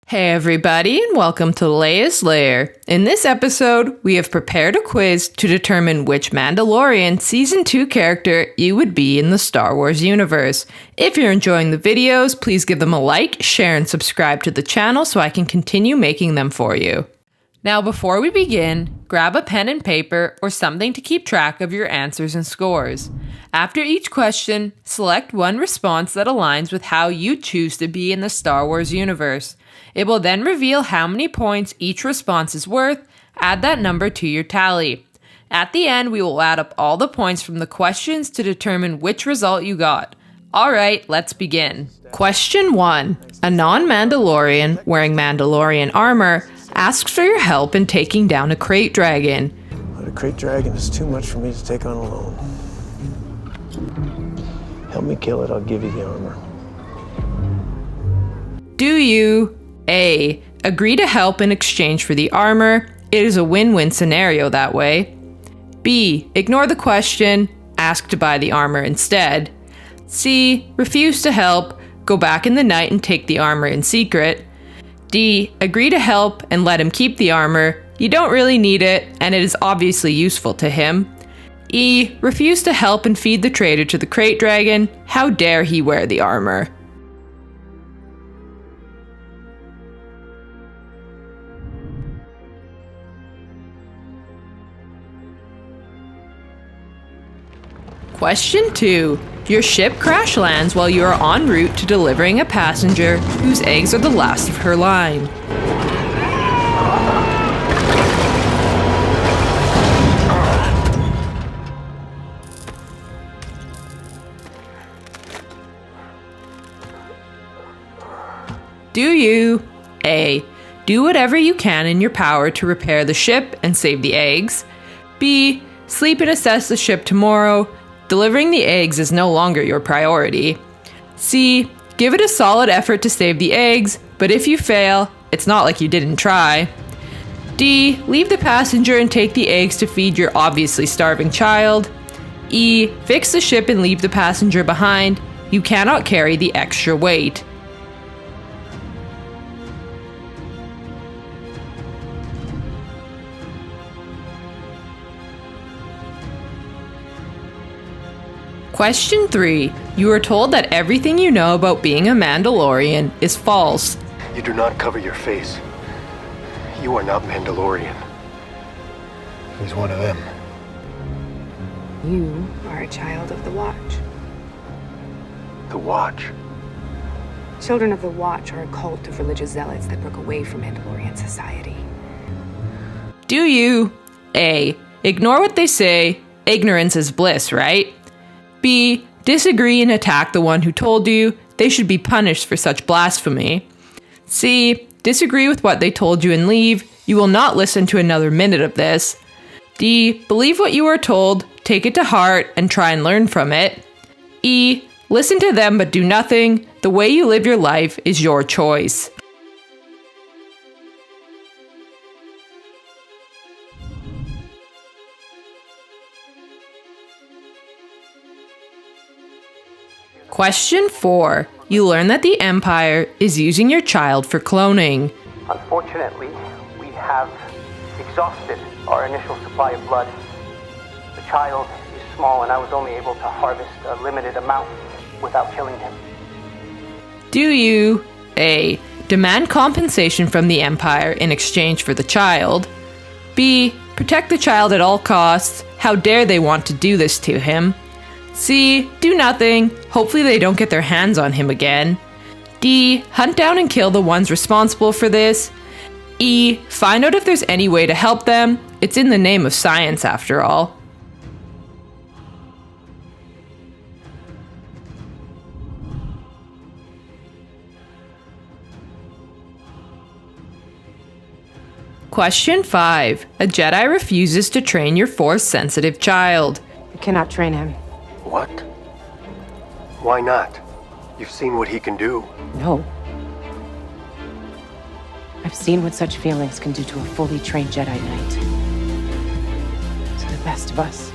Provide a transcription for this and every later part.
Hey everybody, and welcome to Leia's Lair. In this episode, we have prepared a quiz to determine which Mandalorian Season 2 character you would be in the Star Wars universe. If you're enjoying the videos, please give them a like, share, and subscribe to the channel so I can continue making them for you. Now before we begin, grab a pen and paper or something to keep track of your answers and scores. After each question, select one response that aligns with how you choose to be in the Star Wars universe. It will then reveal how many points each response is worth. Add that number to your tally. At the end, we will add up all the points from the questions to determine which result you got. Alright, let's begin. Question 1. A non-Mandalorian wearing Mandalorian armor asks for your help in taking down a crate dragon. But a crate dragon is too much for me to take on alone. Help me kill it, I'll give you the armor. Do you A. Agree to help in exchange for the armor? It is a win-win scenario that way. B. Ignore the question, ask to buy the armor instead. C. Refuse to help, go back in the night and take the armor in secret. D. Agree to help and let him keep the armor. You don't really need it, and it is obviously useful to him. E. Refuse to help and feed the traitor to the crate dragon. How dare he wear the armor? Question 2. Your ship crash lands while you are en route to delivering a passenger whose eggs are the last of her line. Do you A. Do whatever you can in your power to repair the ship and save the eggs? B. Sleep and assess the ship tomorrow. Delivering the eggs is no longer your priority. C. Give it a solid effort to save the eggs, but if you fail, it's not like you didn't try. D. Leave the passenger and take the eggs to feed your obviously starving child. E. Fix the ship and leave the passenger behind. You cannot carry the extra weight. Question 3. You are told that everything you know about being a Mandalorian is false. You do not cover your face. You are not Mandalorian. He's one of them. You are a child of the Watch. The Watch. Children of the Watch are a cult of religious zealots that broke away from Mandalorian society. Do you A. Ignore what they say? Ignorance is bliss, right? B. Disagree and attack the one who told you. They should be punished for such blasphemy. C. Disagree with what they told you and leave. You will not listen to another minute of this. D. Believe what you are told, take it to heart, and try and learn from it. E. Listen to them but do nothing. The way you live your life is your choice. Question 4. You learn that the Empire is using your child for cloning. Unfortunately, we have exhausted our initial supply of blood. The child is small and I was only able to harvest a limited amount without killing him. Do you A. Demand compensation from the Empire in exchange for the child? B. Protect the child at all costs. How dare they want to do this to him? C. Do nothing. Hopefully they don't get their hands on him again. D. Hunt down and kill the ones responsible for this. E. Find out if there's any way to help them. It's in the name of science after all. Question 5. A Jedi refuses to train your Force-sensitive child. You cannot train him. What? Why not? You've seen what he can do. No. I've seen what such feelings can do to a fully trained Jedi Knight. To the best of us.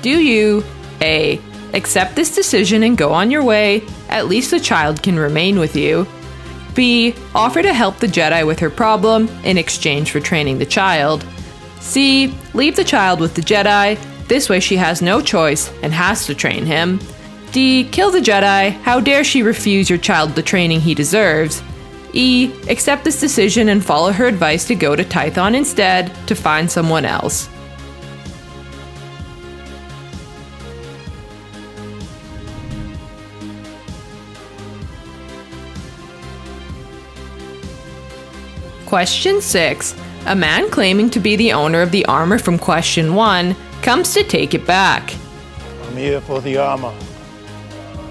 Do you A. Accept this decision and go on your way. At least the child can remain with you. B. Offer to help the Jedi with her problem in exchange for training the child. C. Leave the child with the Jedi. This way she has no choice and has to train him. D. Kill the Jedi. How dare she refuse your child the training he deserves. E. Accept this decision and follow her advice to go to Tython instead to find someone else. Question 6. A man claiming to be the owner of the armor from question 1 comes to take it back. I'm here for the armor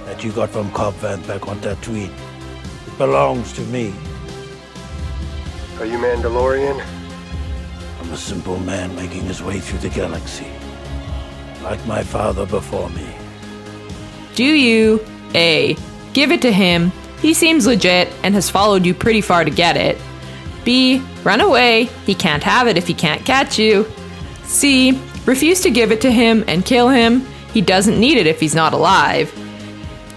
that you got from Cobb Vanth back on Tatooine. It belongs to me. Are you Mandalorian? I'm a simple man making his way through the galaxy, like my father before me. Do you A. Give it to him. He seems legit and has followed you pretty far to get it. B. Run away. He can't have it if he can't catch you. C. Refuse to give it to him and kill him. He doesn't need it if he's not alive.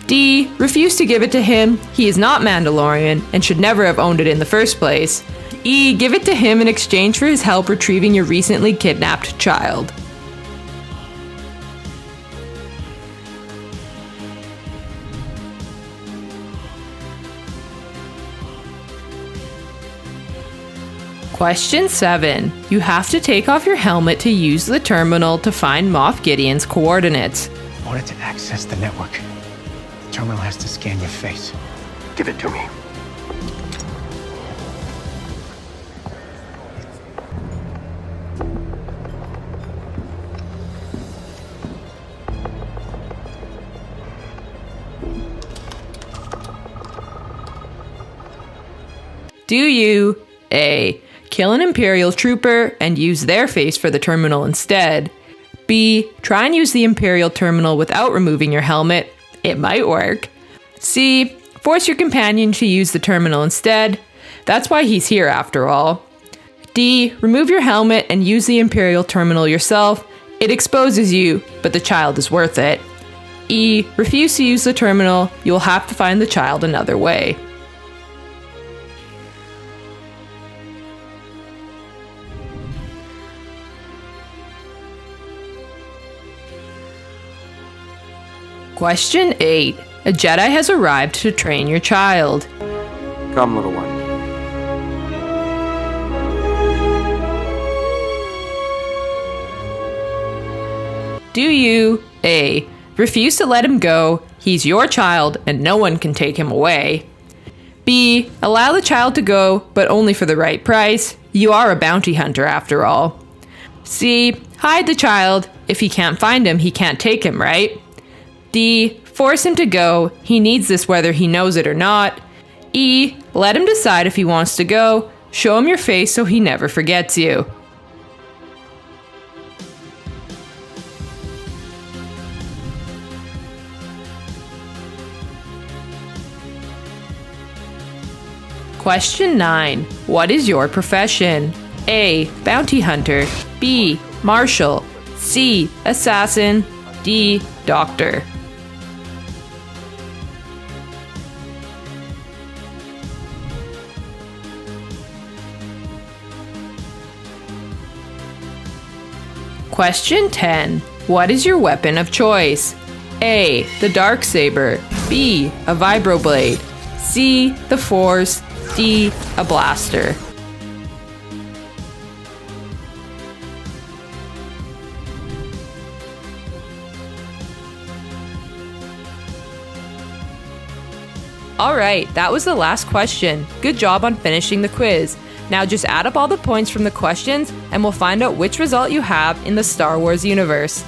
D. Refuse to give it to him. He is not Mandalorian and should never have owned it in the first place. E. Give it to him in exchange for his help retrieving your recently kidnapped child. Question 7. You have to take off your helmet to use the terminal to find Moff Gideon's coordinates. In order to access the network, the terminal has to scan your face. Give it to me. Do you A. Kill an Imperial trooper and use their face for the terminal instead? B. Try and use the Imperial terminal without removing your helmet. It might work. C. Force your companion to use the terminal instead. That's why he's here after all. D. Remove your helmet and use the Imperial terminal yourself. It exposes you, but the child is worth it. E. Refuse to use the terminal. You'll have to find the child another way. Question 8. A Jedi has arrived to train your child. Come, little one. Do you A. Refuse to let him go? He's your child and no one can take him away. B. Allow the child to go, but only for the right price. You are a bounty hunter after all. C. Hide the child. If he can't find him, he can't take him, right? D. Force him to go. He needs this whether he knows it or not. E. Let him decide if he wants to go. Show him your face so he never forgets you. Question 9. What is your profession? A. Bounty hunter. B. Marshal. C. Assassin. D. Doctor. Question 10. What is your weapon of choice? A. The Darksaber. B. A vibroblade. C. The Force. D. A blaster. Alright, that was the last question. Good job on finishing the quiz. Now just add up all the points from the questions and we'll find out which result you have in the Star Wars universe.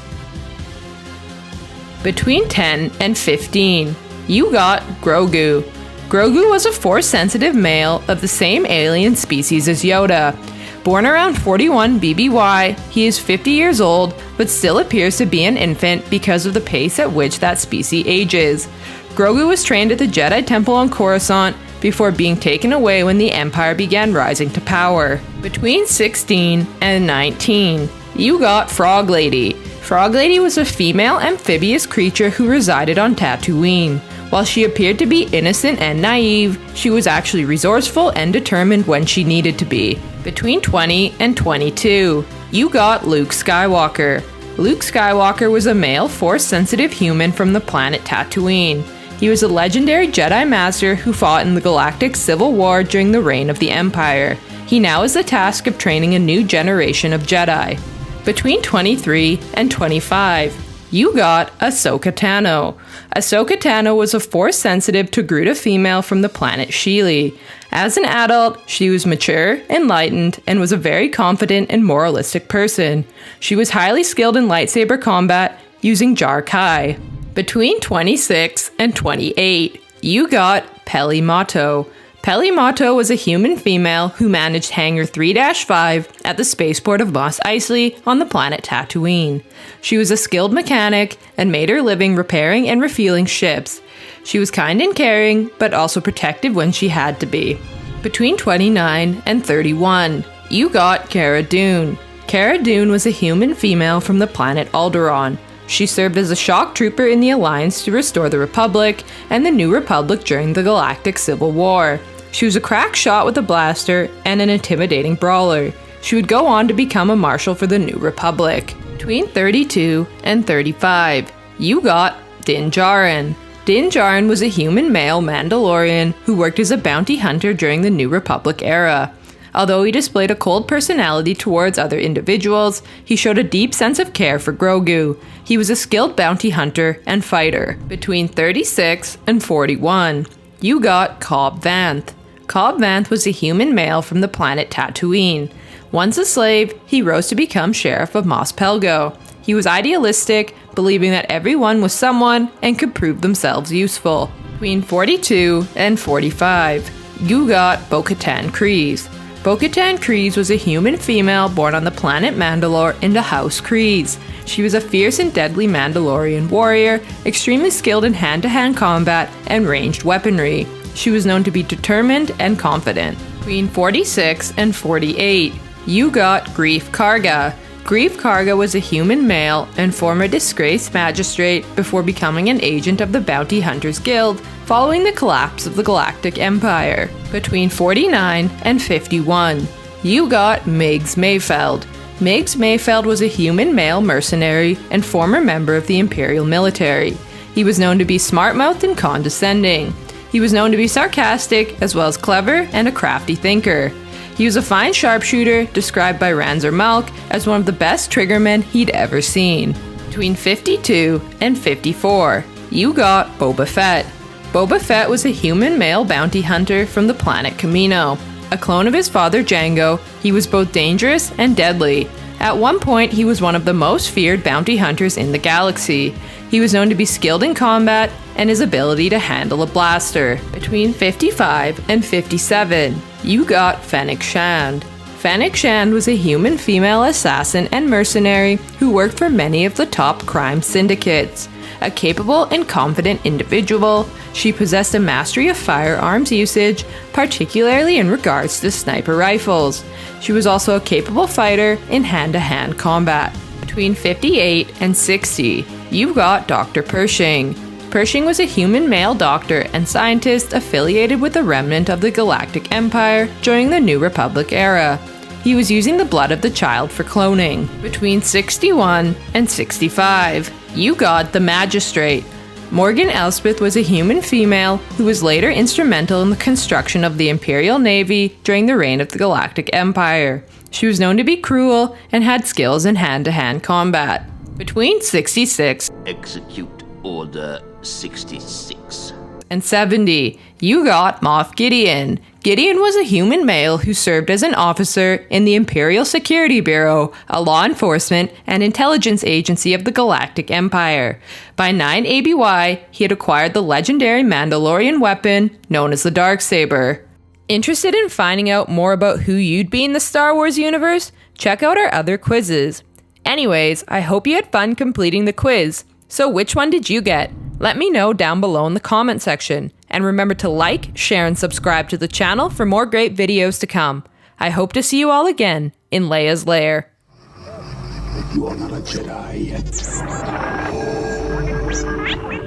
Between 10 and 15, you got Grogu. Grogu was a Force-sensitive male of the same alien species as Yoda. Born around 41 BBY, he is 50 years old, but still appears to be an infant because of the pace at which that species ages. Grogu was trained at the Jedi Temple on Coruscant before being taken away when the Empire began rising to power. Between 16 and 19, you got Frog Lady. Frog Lady was a female amphibious creature who resided on Tatooine. While she appeared to be innocent and naive, she was actually resourceful and determined when she needed to be. Between 20 and 22, you got Luke Skywalker. Luke Skywalker was a male, Force-sensitive human from the planet Tatooine. He was a legendary Jedi Master who fought in the Galactic Civil War during the reign of the Empire. He now has the task of training a new generation of Jedi. Between 23 and 25, you got Ahsoka Tano. Ahsoka Tano was a Force-sensitive Togruta female from the planet Sheely. As an adult, she was mature, enlightened, and was a very confident and moralistic person. She was highly skilled in lightsaber combat using Jar Kai. Between 26 and 28, you got Peli Motto. Peli Motto was a human female who managed Hangar 3-5 at the spaceport of Mos Eisley on the planet Tatooine. She was a skilled mechanic and made her living repairing and refueling ships. She was kind and caring, but also protective when she had to be. Between 29 and 31, you got Cara Dune. Cara Dune was a human female from the planet Alderaan. She served as a shock trooper in the Alliance to restore the Republic and the New Republic during the Galactic Civil War. She was a crack shot with a blaster and an intimidating brawler. She would go on to become a marshal for the New Republic. Between 32 and 35, you got Din Djarin. Din Djarin was a human male Mandalorian who worked as a bounty hunter during the New Republic era. Although he displayed a cold personality towards other individuals, he showed a deep sense of care for Grogu. He was a skilled bounty hunter and fighter. Between 36 and 41, you got Cobb Vanth. Cobb Vanth was a human male from the planet Tatooine. Once a slave, he rose to become sheriff of Mos Pelgo. He was idealistic, believing that everyone was someone and could prove themselves useful. Between 42 and 45, you got Bo-Katan Kryze. Bo-Katan Kryze was a human female born on the planet Mandalore into House Kryze. She was a fierce and deadly Mandalorian warrior, extremely skilled in hand-to-hand combat and ranged weaponry. She was known to be determined and confident. Between 46 and 48, you got Greef Karga. Greef Karga was a human male and former disgraced magistrate before becoming an agent of the Bounty Hunters Guild following the collapse of the Galactic Empire. Between 49 and 51, you got Migs Mayfeld. Migs Mayfeld was a human male mercenary and former member of the Imperial military. He was known to be smart-mouthed and condescending. He was known to be sarcastic, as well as clever and a crafty thinker. He was a fine sharpshooter, described by Ranzer Malk as one of the best triggermen he'd ever seen. Between 52 and 54, you got Boba Fett. Boba Fett was a human male bounty hunter from the planet Kamino. A clone of his father Jango, he was both dangerous and deadly. At one point, he was one of the most feared bounty hunters in the galaxy. He was known to be skilled in combat and his ability to handle a blaster. Between 55 and 57, you got Fennec Shand. Fennec Shand was a human female assassin and mercenary who worked for many of the top crime syndicates. A capable and confident individual, she possessed a mastery of firearms usage, particularly in regards to sniper rifles. She was also a capable fighter in hand-to-hand combat. Between 58 and 60, you got Dr. Pershing. Pershing was a human male doctor and scientist affiliated with a remnant of the Galactic Empire during the New Republic era. He was using the blood of the child for cloning. Between 61 and 65, you got the Magistrate. Morgan Elspeth was a human female who was later instrumental in the construction of the Imperial Navy during the reign of the Galactic Empire. She was known to be cruel and had skills in hand-to-hand combat. Between 66 Execute Order 66 and 70, you got Moff Gideon. Gideon was a human male who served as an officer in the Imperial Security Bureau, a law enforcement and intelligence agency of the Galactic Empire. By 9 ABY, he had acquired the legendary Mandalorian weapon known as the Darksaber. Interested in finding out more about who you'd be in the Star Wars universe? Check out our other quizzes. Anyways, I hope you had fun completing the quiz. So which one did you get? Let me know down below in the comment section. And remember to like, share, and subscribe to the channel for more great videos to come. I hope to see you all again in Leia's Lair. You are not a Jedi yet.